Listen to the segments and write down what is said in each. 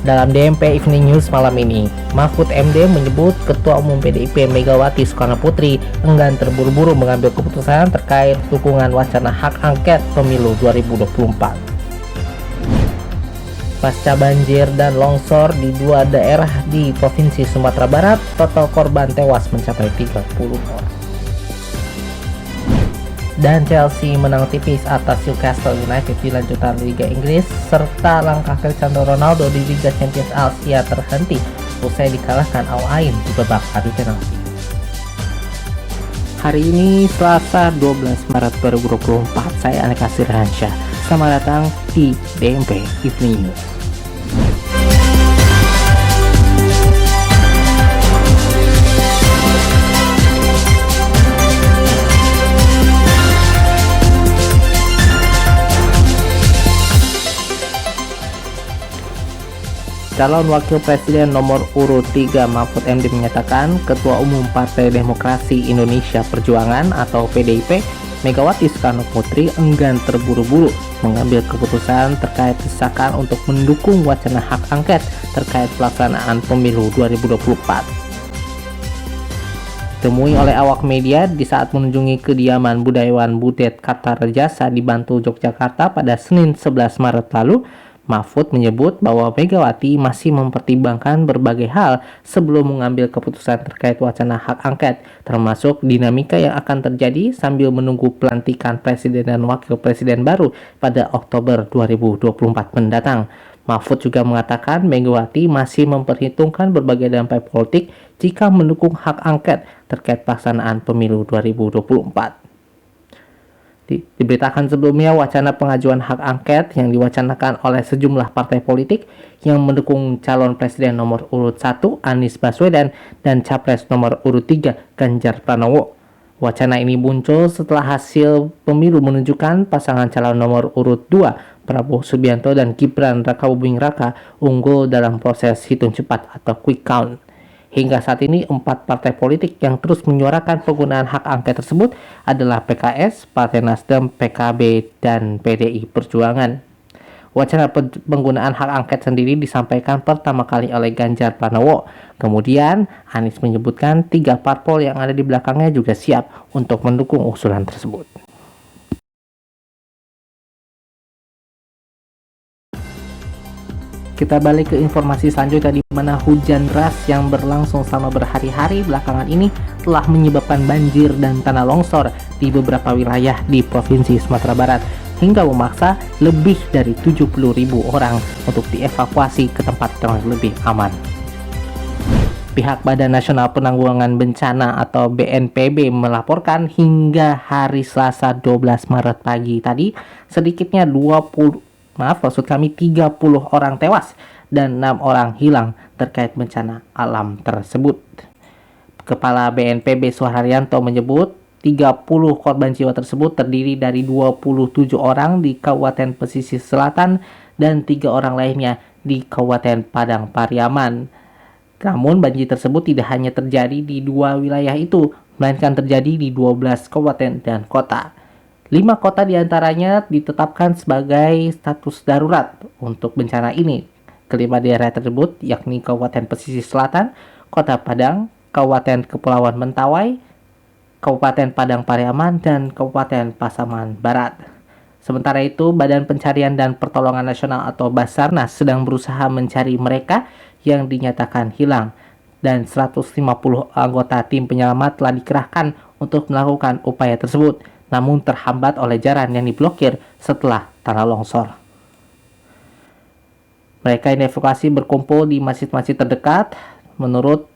Dalam DMP Evening News malam ini, Mahfud MD menyebut Ketua Umum PDIP Megawati Soekarnoputri enggan terburu-buru mengambil keputusan terkait dukungan wacana hak angket pemilu 2024. Pasca banjir dan longsor di dua daerah di Provinsi Sumatera Barat, total korban tewas mencapai 30 orang. Dan Chelsea menang tipis atas Newcastle United di lanjutan Liga Inggris, serta langkah Cristiano Ronaldo di Liga Champions Asia terhenti usai dikalahkan Al Ain di babak adu penalti. Hari ini Selasa 12 Maret 2024, saya Aneka Sirhansyah. Selamat datang di DMP Evening News. Calon Wakil Presiden nomor urut 3 Mahfud MD menyatakan Ketua Umum Partai Demokrasi Indonesia Perjuangan atau PDIP Megawati Soekarnoputri enggan terburu-buru mengambil keputusan terkait desakan untuk mendukung wacana hak angket terkait pelaksanaan pemilu 2024. Ditemui oleh awak media di saat mengunjungi kediaman budayawan Budet Kartarejasa di Bantul, Yogyakarta pada Senin 11 Maret lalu, Mahfud menyebut bahwa Megawati masih mempertimbangkan berbagai hal sebelum mengambil keputusan terkait wacana hak angket, termasuk dinamika yang akan terjadi sambil menunggu pelantikan Presiden dan Wakil Presiden baru pada Oktober 2024 mendatang. Mahfud juga mengatakan Megawati masih memperhitungkan berbagai dampak politik jika mendukung hak angket terkait pelaksanaan pemilu 2024. Diberitakan sebelumnya wacana pengajuan hak angket yang diwacanakan oleh sejumlah partai politik yang mendukung calon presiden nomor urut 1 Anies Baswedan dan capres nomor urut 3 Ganjar Pranowo. Wacana ini muncul setelah hasil pemilu menunjukkan pasangan calon nomor urut 2 Prabowo Subianto dan Gibran Rakabuming Raka unggul dalam proses hitung cepat atau quick count. Hingga saat ini, 4 partai politik yang terus menyuarakan penggunaan hak angket tersebut adalah PKS, Partai Nasdem, PKB, dan PDI Perjuangan. Wacana penggunaan hak angket sendiri disampaikan pertama kali oleh Ganjar Pranowo. Kemudian, Anies menyebutkan 3 parpol yang ada di belakangnya juga siap untuk mendukung usulan tersebut. Kita balik ke informasi selanjutnya, di mana hujan deras yang berlangsung selama berhari-hari belakangan ini telah menyebabkan banjir dan tanah longsor di beberapa wilayah di Provinsi Sumatera Barat hingga memaksa lebih dari 70.000 orang untuk dievakuasi ke tempat yang lebih aman. Pihak Badan Nasional Penanggulangan Bencana atau BNPB melaporkan hingga hari Selasa 12 Maret pagi tadi sedikitnya 30 orang tewas dan 6 orang hilang terkait bencana alam tersebut. Kepala BNPB Suharyanto menyebut 30 korban jiwa tersebut terdiri dari 27 orang di Kabupaten Pesisir Selatan dan 3 orang lainnya di Kabupaten Padang Pariaman. Namun banjir tersebut tidak hanya terjadi di 2 wilayah itu, melainkan terjadi di 12 kabupaten dan kota. 5 kota diantaranya ditetapkan sebagai status darurat untuk bencana ini. Kelima daerah tersebut yakni Kabupaten Pesisir Selatan, Kota Padang, Kabupaten Kepulauan Mentawai, Kabupaten Padang Pariaman, dan Kabupaten Pasaman Barat. Sementara itu, Badan Pencarian dan Pertolongan Nasional atau Basarnas sedang berusaha mencari mereka yang dinyatakan hilang, dan 150 anggota tim penyelamat telah dikerahkan untuk melakukan upaya tersebut, namun terhambat oleh jalan yang diblokir setelah tanah longsor. Mereka yang dievakuasi berkumpul di masjid-masjid terdekat. Menurut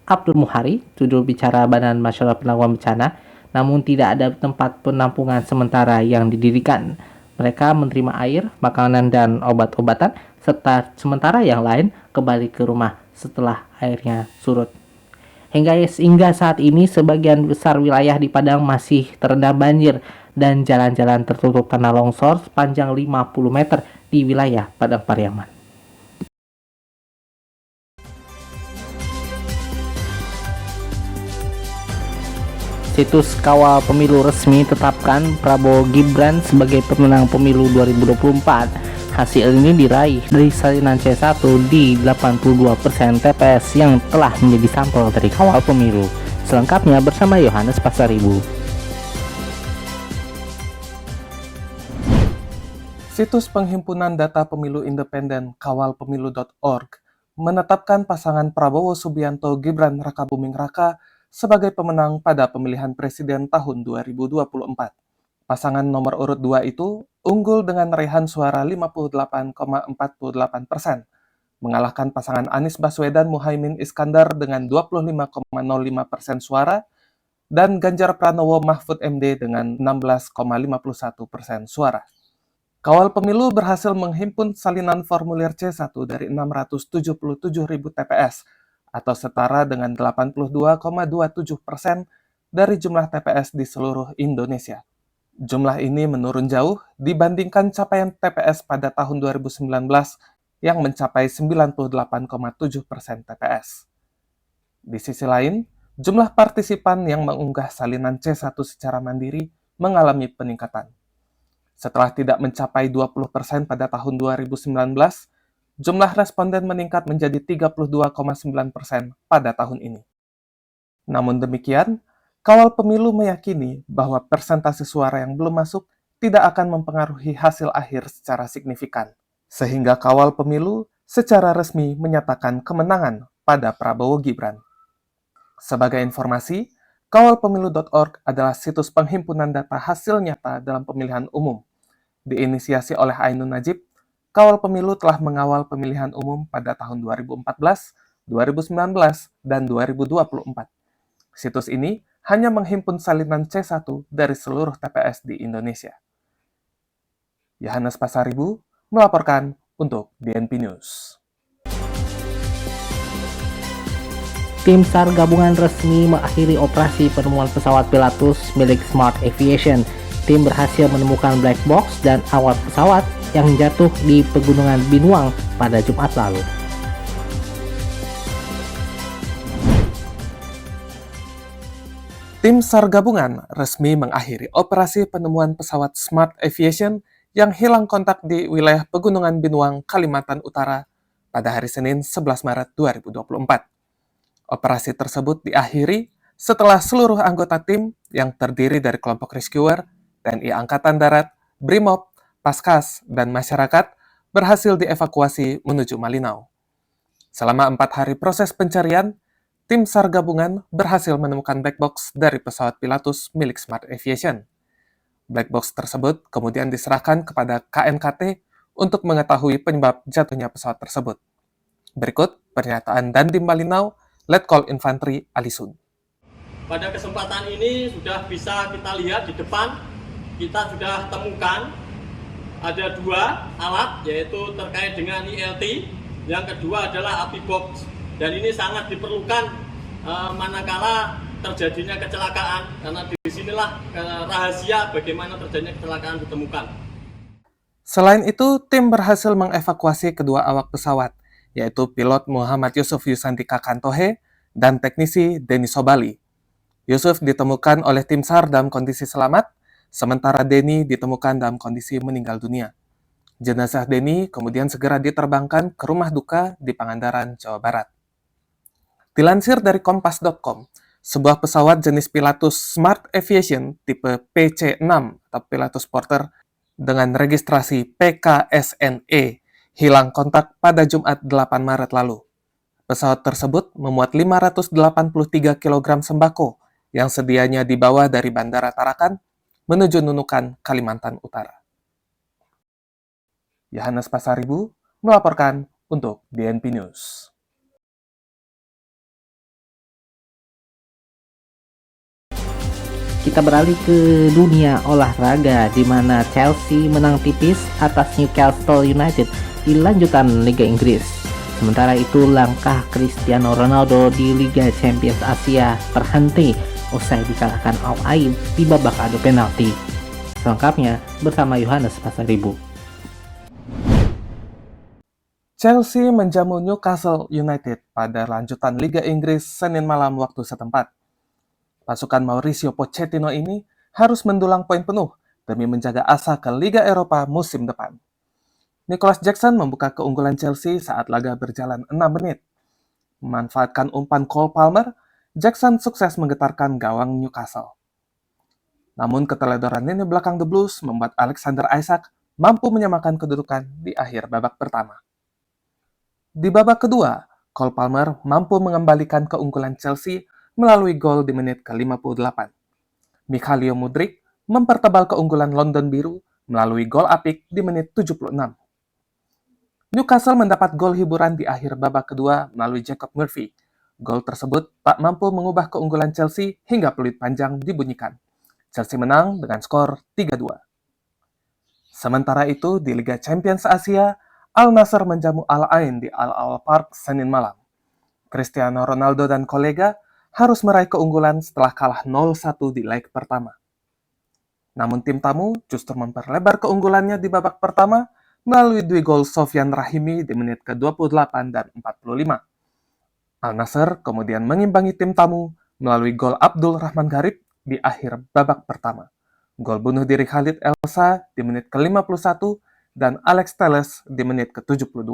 Abdul Muhari, juru bicara Badan Nasional Penanggulangan Bencana, namun tidak ada tempat penampungan sementara yang didirikan. Mereka menerima air, makanan, dan obat-obatan, serta sementara yang lain kembali ke rumah setelah airnya surut. Hingga saat ini, sebagian besar wilayah di Padang masih terendam banjir dan jalan-jalan tertutup tanah longsor sepanjang 50 meter di wilayah Padang Pariaman. Situs kawal pemilu resmi tetapkan Prabowo Gibran sebagai pemenang pemilu 2024. Hasil ini diraih dari salinan C1 di 82% TPS yang telah menjadi sampel dari kawal pemilu. Selengkapnya bersama Yohanes Pasaribu. Situs penghimpunan data pemilu independen kawalpemilu.org menetapkan pasangan Prabowo Subianto Gibran Rakabuming Raka sebagai pemenang pada pemilihan presiden tahun 2024. Pasangan nomor urut 2 itu unggul dengan raihan suara 58,48%, mengalahkan pasangan Anies Baswedan Muhaimin Iskandar dengan 25,05% suara dan Ganjar Pranowo Mahfud MD dengan 16,51% suara. Kawal Pemilu berhasil menghimpun salinan formulir C1 dari 677.000 TPS atau setara dengan 82,27% dari jumlah TPS di seluruh Indonesia. Jumlah ini menurun jauh dibandingkan capaian TPS pada tahun 2019 yang mencapai 98,7% TPS. Di sisi lain, jumlah partisipan yang mengunggah salinan C1 secara mandiri mengalami peningkatan. Setelah tidak mencapai 20% pada tahun 2019, jumlah responden meningkat menjadi 32,9% pada tahun ini. Namun demikian, Kawal Pemilu meyakini bahwa persentase suara yang belum masuk tidak akan mempengaruhi hasil akhir secara signifikan, sehingga Kawal Pemilu secara resmi menyatakan kemenangan pada Prabowo Gibran. Sebagai informasi, kawalpemilu.org adalah situs penghimpunan data hasil nyata dalam pemilihan umum. Diinisiasi oleh Ainun Najib, Kawal Pemilu telah mengawal pemilihan umum pada tahun 2014, 2019, dan 2024. Situs ini hanya menghimpun salinan C1 dari seluruh TPS di Indonesia. Yohanes Pasaribu melaporkan untuk DNP News. Tim SAR gabungan resmi mengakhiri operasi penemuan pesawat Pilatus milik Smart Aviation. Tim berhasil menemukan black box dan awak pesawat yang jatuh di Pegunungan Binuang pada Jumat lalu. Tim SAR gabungan resmi mengakhiri operasi penemuan pesawat Smart Aviation yang hilang kontak di wilayah Pegunungan Binuang, Kalimantan Utara pada hari Senin 11 Maret 2024. Operasi tersebut diakhiri setelah seluruh anggota tim yang terdiri dari kelompok rescuer, TNI Angkatan Darat, BRIMOB, Paskas, dan masyarakat berhasil dievakuasi menuju Malinau. Selama 4 hari proses pencarian, tim SAR gabungan berhasil menemukan black box dari pesawat Pilatus milik Smart Aviation. Black box tersebut kemudian diserahkan kepada KNKT untuk mengetahui penyebab jatuhnya pesawat tersebut. Berikut pernyataan Dandim Malinau, Letkol Infanteri Alisun. Pada kesempatan ini sudah bisa kita lihat di depan, kita sudah temukan ada 2 alat, yaitu terkait dengan ILT, yang kedua adalah api box. Dan ini sangat diperlukan manakala terjadinya kecelakaan, karena disinilah rahasia bagaimana terjadinya kecelakaan ditemukan. Selain itu, tim berhasil mengevakuasi kedua awak pesawat, yaitu pilot Muhammad Yusuf Yusantika Kantohe dan teknisi Denny Sobali. Yusuf ditemukan oleh tim SAR dalam kondisi selamat, sementara Denny ditemukan dalam kondisi meninggal dunia. Jenazah Denny kemudian segera diterbangkan ke rumah duka di Pangandaran, Jawa Barat. Dilansir dari Kompas.com, sebuah pesawat jenis Pilatus Smart Aviation tipe PC-6 atau Pilatus Porter dengan registrasi PKSNE hilang kontak pada Jumat 8 Maret lalu. Pesawat tersebut memuat 583 kg sembako yang sedianya dibawa dari Bandara Tarakan menuju Nunukan, Kalimantan Utara. Yohanes Pasaribu melaporkan untuk DNP News. Kita beralih ke dunia olahraga di mana Chelsea menang tipis atas Newcastle United di lanjutan Liga Inggris. Sementara itu langkah Cristiano Ronaldo di Liga Champions Asia terhenti usai dikalahkan Al Ain di babak adu penalti. Selengkapnya bersama Yohanes Pasaribu. Chelsea menjamu Newcastle United pada lanjutan Liga Inggris Senin malam waktu setempat. Pasukan Mauricio Pochettino ini harus mendulang poin penuh demi menjaga asa ke Liga Eropa musim depan. Nicholas Jackson membuka keunggulan Chelsea saat laga berjalan 6 menit. Memanfaatkan umpan Cole Palmer, Jackson sukses menggetarkan gawang Newcastle. Namun keteledoran lini belakang The Blues membuat Alexander Isak mampu menyamakan kedudukan di akhir babak pertama. Di babak kedua, Cole Palmer mampu mengembalikan keunggulan Chelsea melalui gol di menit ke-58. Mikhailo Mudryk mempertebal keunggulan London Biru melalui gol apik di menit 76. Newcastle mendapat gol hiburan di akhir babak kedua melalui Jacob Murphy. Gol tersebut tak mampu mengubah keunggulan Chelsea hingga peluit panjang dibunyikan. Chelsea menang dengan skor 3-2. Sementara itu, di Liga Champions Asia, Al Nassr menjamu Al Ain di Al Al Park Senin malam. Cristiano Ronaldo dan kolega harus meraih keunggulan setelah kalah 0-1 di leg pertama. Namun tim tamu justru memperlebar keunggulannya di babak pertama melalui 2 gol Sofyan Rahimi di menit ke-28 dan 45. Al Nassr kemudian mengimbangi tim tamu melalui gol Abdul Rahman Gharib di akhir babak pertama. Gol bunuh diri Khalid Elsa di menit ke-51 dan Alex Telles di menit ke-72.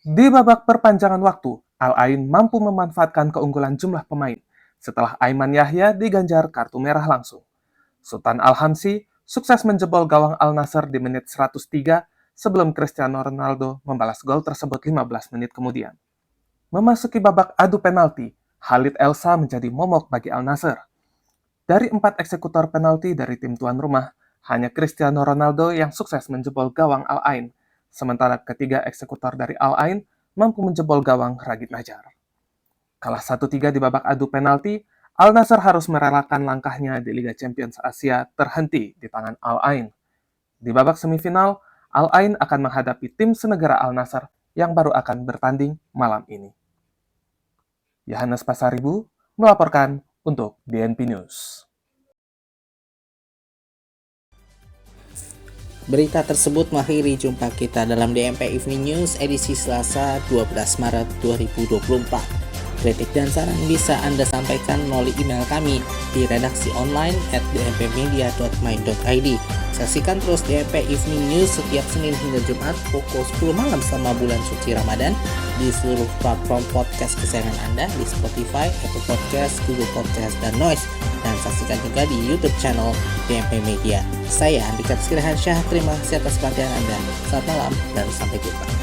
Di babak perpanjangan waktu, Al Ain mampu memanfaatkan keunggulan jumlah pemain setelah Aiman Yahya diganjar kartu merah langsung. Sultan Al-Hamsi sukses menjebol gawang Al Nassr di menit 103 sebelum Cristiano Ronaldo membalas gol tersebut 15 menit kemudian. Memasuki babak adu penalti, Khalid Elsa menjadi momok bagi Al Nassr. Dari 4 eksekutor penalti dari tim tuan rumah, hanya Cristiano Ronaldo yang sukses menjebol gawang Al Ain, sementara ketiga eksekutor dari Al Ain mampu menjebol gawang Ragit Najar. Kalah 1-3 di babak adu penalti, Al Nassr harus merelakan langkahnya di Liga Champions Asia terhenti di tangan Al Ain. Di babak semifinal, Al Ain akan menghadapi tim senegara Al Nassr yang baru akan bertanding malam ini. Yohanes Pasaribu melaporkan untuk DNP News. Berita tersebut mengakhiri jumpa kita dalam DNP Evening News edisi Selasa 12 Maret 2024. Kritik dan saran bisa Anda sampaikan melalui email kami di redaksi online @dnpmedia.my.id. Saksikan terus DNP Evening News setiap Senin hingga Jumat pukul 10 malam selama bulan suci Ramadan di seluruh platform podcast kesayangan Anda di Spotify, Apple Podcast, Google Podcast, dan Noise. Dan saksikan juga di YouTube channel DNP Media. Saya Andika Rizky Rahansyah, terima kasih atas perhatian Anda. Selamat malam dan sampai jumpa.